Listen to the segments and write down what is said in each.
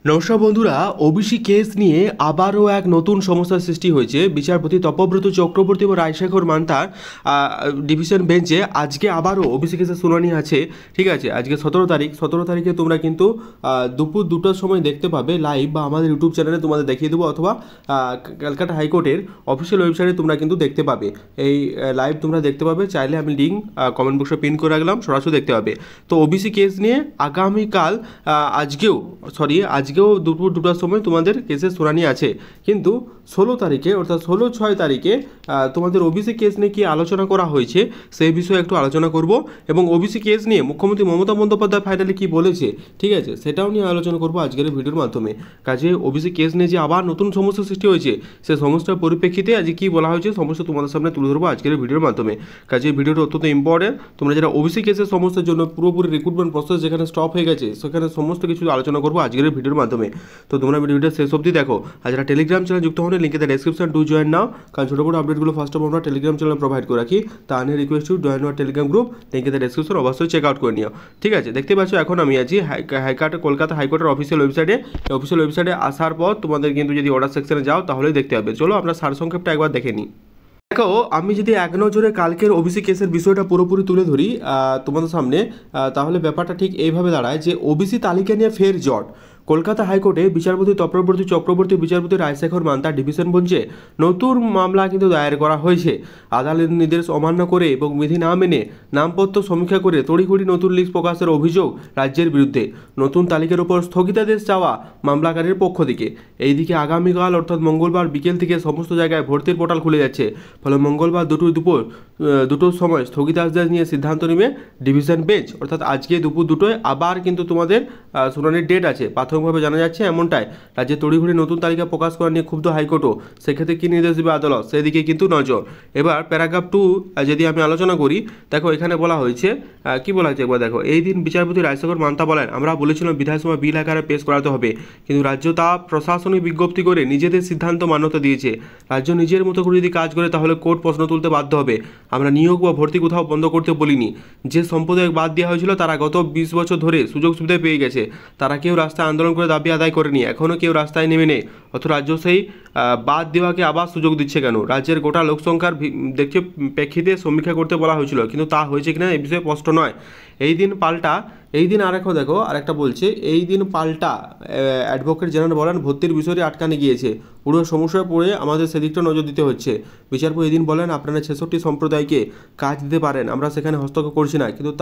নমস্কার বন্ধুরা, OBC case নিয়ে আবারও এক নতুন সমস্যার সৃষ্টি হয়েছে। বিচারপতি তপব্রত চক্রবর্তী এবং রাজশেখর মান্তার ডিভিশন বেঞ্চে আজকে আবারও ওবিসি কেসের শুনানি আছে। ঠিক আছে, আজকে 17 তারিখে তোমরা কিন্তু দুপুর 2টার সময় দেখতে পাবে লাইভ, বা আমাদের ইউটিউব চ্যানেলে তোমাদের দেখিয়ে দেবো, অথবা কলকাতা হাইকোর্টের অফিসিয়াল ওয়েবসাইটে তোমরা কিন্তু দেখতে পাবে। এই লাইভ তোমরা দেখতে পাবে, চাইলে আমি লিঙ্ক কমেন্ট বক্সে পিন করে রাখলাম, সরাসরি দেখতে পাবে। তো ওবিসি কেস নিয়ে আগামীকাল আজকেও দুপুর 2টার সময় তোমাদের কেসের শুনানি আছে। কিন্তু 16 তারিখে অর্থাৎ 16/6 তারিখে তোমাদের ওবিসি কেস নিয়ে কি আলোচনা করা হয়েছে সেই বিষয়ে একটু আলোচনা করব, এবং ওবিসি কেস নিয়ে মুখ্যমন্ত্রী মমতা বন্দ্যোপাধ্যায় ফাইনালি কি বলেছে, ঠিক আছে, সেটাও নিয়ে আলোচনা করব আজকের ভিডিওর মাধ্যমে। কাজে ওবিসি কেস নিয়ে যে আবার নতুন সমস্যার সৃষ্টি হয়েছে, সে সমস্যার পরিপ্রেক্ষিতে আজকে কি বলা হয়েছে সমস্ত তোমাদের সামনে তুলে ধরবো আজকের ভিডিওর মাধ্যমে। কাজে ভিডিওটা অত্যন্ত ইম্পর্টেন্ট। তোমরা যারা ওবিসি কেসের সমস্যার জন্য পুরোপুরি রিক্রুটমেন্ট প্রসেস যেখানে স্টপ হয়ে গেছে, সেখানে সমস্ত কিছু আলোচনা করবো আজকের ভিডিওর মাধ্যমে। তো তোমরা ভিডিওটা শেষ অবধি দেখো। আর যারা টেলিগ্রাম চ্যানেল যুক্ত হন, লিঙ্কে ডেসক্রিপশন টু জয়েন নাও, কারণ ছোটো বড় আপডেটগুলো ফার্স্ট অফ আমরা টেলিগ্রাম চ্যানেল প্রোভাইড করে রাখি। তা নিয়ে request to join our Telegram group, লিঙ্কে ডেসক্রিপশন অবশ্যই চেক আউট করে নিও। ঠিক আছে, দেখতে পাচ্ছ এখন আমি আছি কলকাতা হাইকোর্টের অফিসিয়াল ওয়েবসাইটে। অফিসিয়াল ওয়েবসাইটে আসার পর তোমাদের কিন্তু যদি অর্ডার সেকশনে যাও তাহলেই দেখতে হবে। চলো আমরা সারসংক্ষেপটা একবার দেখে নিই। দেখো, আমি যদি এক নজরে কালকের ওবিসি কেসের বিষয়টা পুরোপুরি তুলে ধরি তোমাদের সামনে, তাহলে ব্যাপারটা ঠিক এইভাবে দাঁড়ায় যে ওবিসি তালিকা নিয়ে ফের জট। কলকাতা হাইকোর্টে বিচারপতি তপব্রত চক্রবর্তী, বিচারপতি রাজশেখর মান্তার ডিভিশন বেঞ্চে নতুন মামলা কিন্তু দায়ের করা হয়েছে। আদালতের নির্দেশ অমান্য করে এবং বিধি না মেনে নামপত্র সমীক্ষা করে তড়িঘড়ি নতুন লিস্ট প্রকাশের অভিযোগ রাজ্যের বিরুদ্ধে। নতুন তালিকার উপর স্থগিতাদেশ চাওয়া মামলাকারীর পক্ষ থেকে। এইদিকে আগামীকাল অর্থাৎ মঙ্গলবার বিকেল থেকে সমস্ত জায়গায় ভর্তির পোর্টাল খুলে যাচ্ছে। ফলে মঙ্গলবার দুটোর সময় স্থগিতাদেশ নিয়ে সিদ্ধান্ত নেবে ডিভিশন বেঞ্চ। অর্থাৎ আজকে দুপুর 2টোয় আবার কিন্তু তোমাদের শুনানির ডেট আছে। প্রাথমিকভাবে জানা যাচ্ছে এমনটাই। রাজ্যে তড়িঘড়ি নতুন তালিকা প্রকাশ করা নিয়ে ক্ষুব্ধ হাইকোর্টও। সেক্ষেত্রে কী নির্দেশ দেবে আদালত, সেদিকে কিন্তু নজর। এবার প্যারাগ্রাফ 2 যদি আমি আলোচনা করি, দেখো এখানে বলা হয়েছে, কি বলা হয়েছে একবার দেখো। এই দিন বিচারপতি রাজশেখর মান্তা বলেন, আমরা বলেছিলাম বিধানসভা বিল আকারে পেশ করাতে হবে, কিন্তু রাজ্য তা প্রশাসনিক বিজ্ঞপ্তি করে নিজেদের সিদ্ধান্ত মান্যতা দিয়েছে। রাজ্য নিজের মতো করে যদি কাজ করে তাহলে কোর্ট প্রশ্ন তুলতে বাধ্য হবে। আমরা নিয়োগ বা ভর্তি কোথাও বন্ধ করতে বলিনি। যে সম্প্রদায় বাদ দেওয়া হয়েছিল তারা গত 20 বছর ধরে সুযোগ সুবিধা পেয়ে গেছে। তারা কেউ রাস্তায় আন্দোলন করে দাবি আদায় করেনি, এখনও কেউ রাস্তায় নেমে নেই। অথচ রাজ্য সেই বাদ দেওয়াকে আবার সুযোগ দিচ্ছে কেন? রাজ্যের গোটা লোকসংখ্যার দেখে প্রেক্ষিতে সমীক্ষা করতে বলা হয়েছিল, কিন্তু তা হয়েছে কিনা এই বিষয়ে স্পষ্ট নয়। এই দিন আরেকটা বলছে, এই দিন পাল্টা অ্যাডভোকেট জেনারেল বলেন ভর্তির বিষয়টি আটকানে গিয়েছে, পুরো সমস্যায় পড়ে আমাদের সেদিকটা নজর দিতে হচ্ছে। বিচারপতি এই দিন বলেন, আপনারা 66 সম্প্রদায়কে কাজ দিতে পারেন, আমরা সেখানে হস্তক্ষেপ করছি না, কিন্তু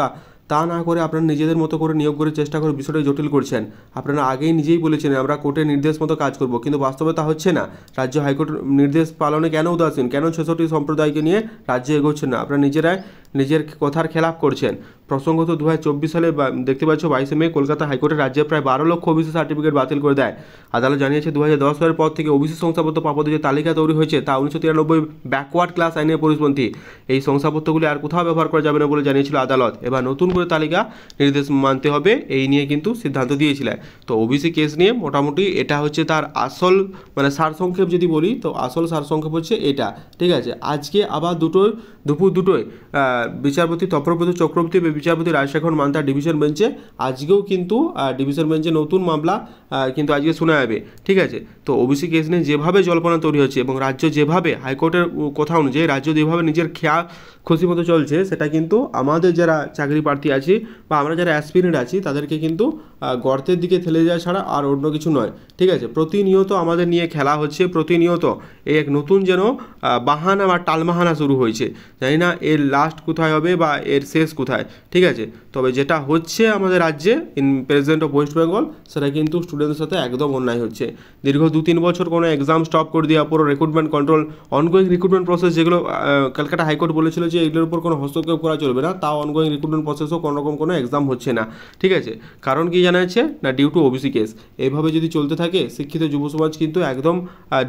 তা না করে আপনারা নিজেদের মতো করে নিয়োগ করে চেষ্টা করে বিষয়টা জটিল করছেন। আপনারা আগেই নিজেই বলেছেন আমরা কোর্টের নির্দেশ মতো কাজ করব, কিন্তু বাস্তবে তা হচ্ছে না। রাজ্য হাইকোর্ট নির্দেশ পালনে কেন উদাসীন? কেন 66 সম্প্রদায়কে নিয়ে রাজ্য এগোচ্ছেন না? আপনারা নিজেরাই নিজের কথার খেলাপ করছেন। প্রসঙ্গত 2024 সালে দেখতে পাচ্ছ 22 মে কলকাতা হাইকোর্টের রাজ্যে প্রায় 12 লক্ষ ওবিসি সার্টিফিকেট বাতিল করে দেয়। আদালত জানিয়েছে 2010 সালের পর থেকে ওবিসি শংসাপত্র প্রাপকদের যে তালিকা তৈরি হয়েছে তা 1993 ব্যাকওয়ার্ড ক্লাস আইনের পরিপন্থী। এই শংসাপত্রগুলি আর কোথাও ব্যবহার করা যাবে না বলে জানিয়েছিল আদালত। এবার নতুন করে তালিকা নির্দেশ মানতে হবে, এই নিয়ে কিন্তু সিদ্ধান্ত দিয়েছিলেন। তো ওবিসি কেস নিয়ে মোটামুটি এটা হচ্ছে তার আসল সারসংক্ষেপ যদি বলি, তো আসল সারসংক্ষেপ হচ্ছে এটা। ঠিক আছে, আজকে আবার দুপুর 2টোয় বিচারপতি তপব্রত চক্রবর্তী এবং বিচারপতি রাজশেখর মান্তার ডিভিশন বেঞ্চে আজকেও কিন্তু ডিভিশন বেঞ্চে নতুন মামলা কিন্তু আজকে শোনা যাবে। ঠিক আছে, তো ওবিসি কেস নিয়ে যেভাবে জল্পনা তৈরি হচ্ছে এবং রাজ্য যেভাবে হাইকোর্টের কথা অনুযায়ী রাজ্য যেভাবে নিজের খুশি মতো চলছে, সেটা কিন্তু আমাদের যারা চাকরি প্রার্থী আছি বা আমরা যারা অ্যাসপিরেন্ট আছি তাদেরকে কিন্তু গর্তের দিকে ঠেলে যাওয়া ছাড়া আর অন্য কিছু নয়। ঠিক আছে, প্রতিনিয়ত আমাদের নিয়ে খেলা হচ্ছে, প্রতিনিয়ত এই এক নতুন যেন বাহানা বা টালমাহানা শুরু হয়েছে। জানি না এর লাস্ট কোথায় হবে বা এর শেষ কোথায়। ঠিক আছে, তবে যেটা হচ্ছে আমাদের রাজ্যে in present of West Bengal, সেটা কিন্তু স্টুডেন্টদের সাথে একদম অন্যায় হচ্ছে। দীর্ঘ 2-3 বছর কোনো এক্সাম স্টপ করে দেওয়া, পুরো recruitment control, ongoing recruitment process, যেগুলো কলকাতা হাইকোর্ট বলেছিল যে এগুলোর উপর কোনো হস্তক্ষেপ করা চলবে না, তাও অনগোয়িং রিক্রুটমেন্ট প্রসেসও কোনো রকম কোনো এক্সাম হচ্ছে না। ঠিক আছে, কারণ কি জানা যাচ্ছে না, ডিউ টু ওবিসি কেস। এইভাবে যদি চলতে থাকে শিক্ষিত যুব সমাজ কিন্তু একদম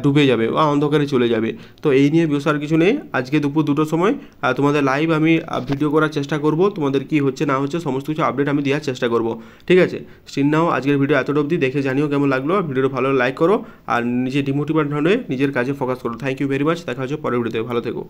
ডুবে যাবে বা অন্ধকারে চলে যাবে। তো এই নিয়ে বিষয় কিছু নেই। আজকে দুপুর 2টোর সময় তোমাদের লাইভ আমি ভিডিও করার চেষ্টা করব, তোমাদের কি হচ্ছে না হচ্ছে সমস্ত কিছু আপডেট আমি দেওয়ার চেষ্টা করব। ঠিক আছে, স্টিল নাও আজকের ভিডিও এতটা অবধি, দেখে জানিও কেমন লাগলো। ভিডিওটা ভালো লাইক করো আর নিজে ডিমোটিভেট হয়ে নিজের কাজে ফোকাস করো। থ্যাংক ইউ ভেরি মাচ, দেখা হচ্ছে পরের ভিডিওতে। ভালো থেকো।